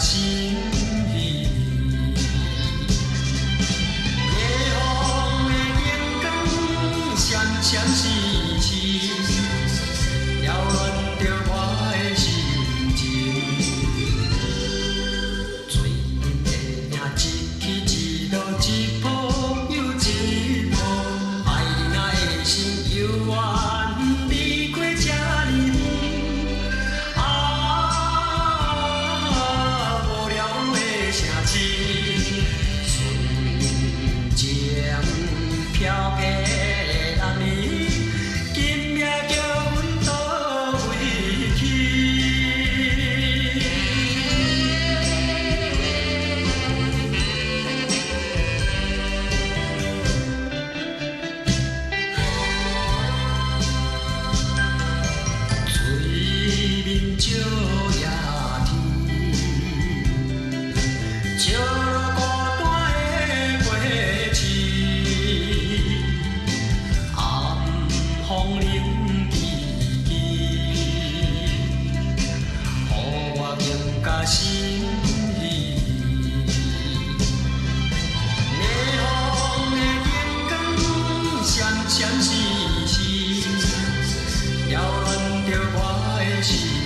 心意。夜风的灯光闪闪烁烁，扰乱着我的心情。水面的影一起一落，一波又一波，爱你若的心犹原离过这呢远。无聊的城市，瞬间飘撇的人儿，今夜叫阮倒位去？水面照夜天，照落孤单的过市。暗风冷凄凄，予我更加心意。夜风的灯光闪闪烁烁，扰乱着我的心。